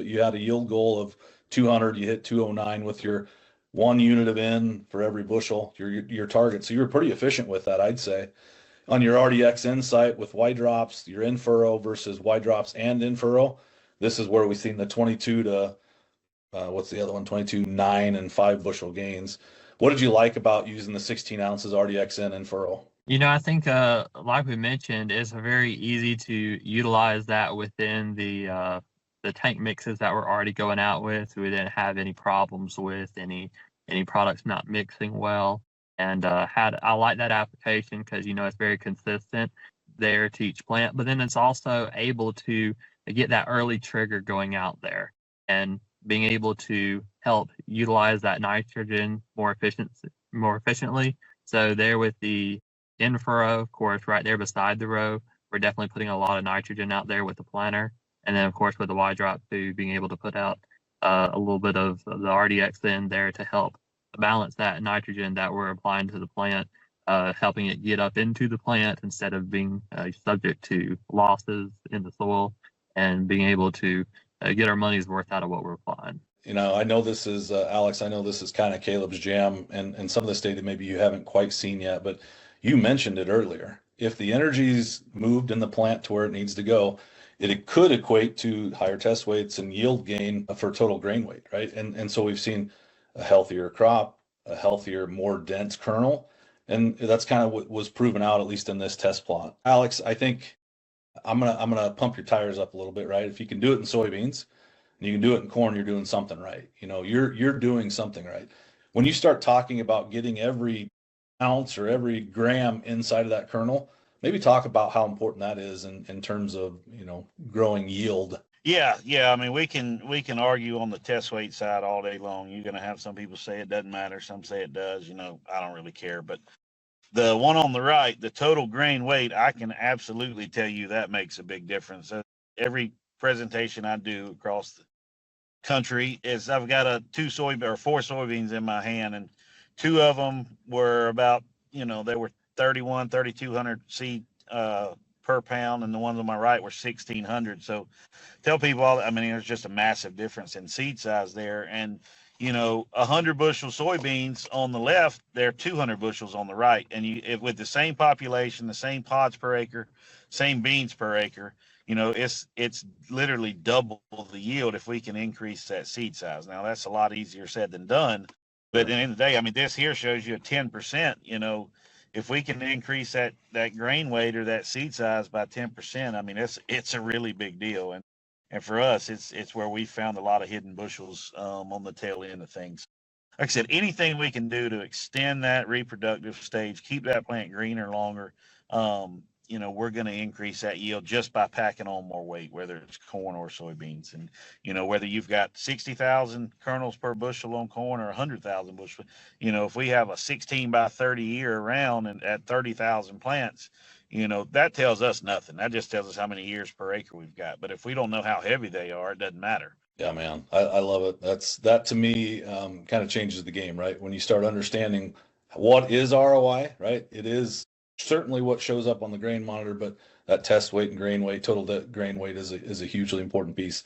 you had a yield goal of 200, you hit 209 with your 1 unit of N for every bushel, your target. So you were pretty efficient with that, I'd say. On your RDX-N site with Y drops, your in furrow versus Y drops and in furrow, this is where we've seen the 22 to what's the other one? 22, 9, and 5 bushel gains. What did you like about using the 16 ounces RDX-N in furrow? I think like we mentioned, it's very easy to utilize that within the tank mixes that we're already going out with. We didn't have any problems with any products not mixing well. And I like that application because it's very consistent there to each plant, but then it's also able to get that early trigger going out there and being able to help utilize that nitrogen more efficiently. So there with the in furrow, of course, right there beside the row, we're definitely putting a lot of nitrogen out there with the planter. And then, of course, with the Y drop too, being able to put out a little bit of the RDX in there to help balance that nitrogen that we're applying to the plant, helping it get up into the plant instead of being subject to losses in the soil, and being able to get our money's worth out of what we're applying. I know this is, Alex, I know this is kind of Caleb's jam and some of the data maybe you haven't quite seen yet, but you mentioned it earlier. If the energy's moved in the plant to where it needs to go, it could equate to higher test weights and yield gain for total grain weight, right? And so we've seen a healthier crop, a healthier, more dense kernel. And that's kind of what was proven out, at least in this test plot. Alex, I think I'm gonna pump your tires up a little bit, right? If you can do it in soybeans and you can do it in corn, you're doing something right. You're doing something right. When you start talking about getting every ounce or every gram inside of that kernel, maybe talk about how important that is in terms of, growing yield. Yeah. I mean, we can argue on the test weight side all day long. You're going to have some people say it doesn't matter. Some say it does. I don't really care. But the one on the right, the total grain weight, I can absolutely tell you that makes a big difference. Every presentation I do across the country is I've got 4 soybeans in my hand, and 2 of them were about, they were 3,200 seed per pound, and the ones on my right were 1,600. So tell people there's just a massive difference in seed size there. And 100 bushel soybeans on the left, they're 200 bushels on the right. And with the same population, the same pods per acre, same beans per acre, it's literally double the yield if we can increase that seed size. Now that's a lot easier said than done, but at the end of the day, this here shows you a 10%. If we can increase that grain weight or that seed size by 10%, it's a really big deal. And for us, it's where we found a lot of hidden bushels on the tail end of things. Like I said, anything we can do to extend that reproductive stage, keep that plant greener longer, we're going to increase that yield just by packing on more weight, whether it's corn or soybeans. And, whether you've got 60,000 kernels per bushel on corn or 100,000 bushel, if we have a 16 by 30 year round and at 30,000 plants, that tells us nothing. That just tells us how many years per acre we've got. But if we don't know how heavy they are, it doesn't matter. Yeah, man, I love it. That to me kind of changes the game, right? When you start understanding what is ROI, right? It is certainly what shows up on the grain monitor, but that test weight and grain weight, total grain weight is a hugely important piece.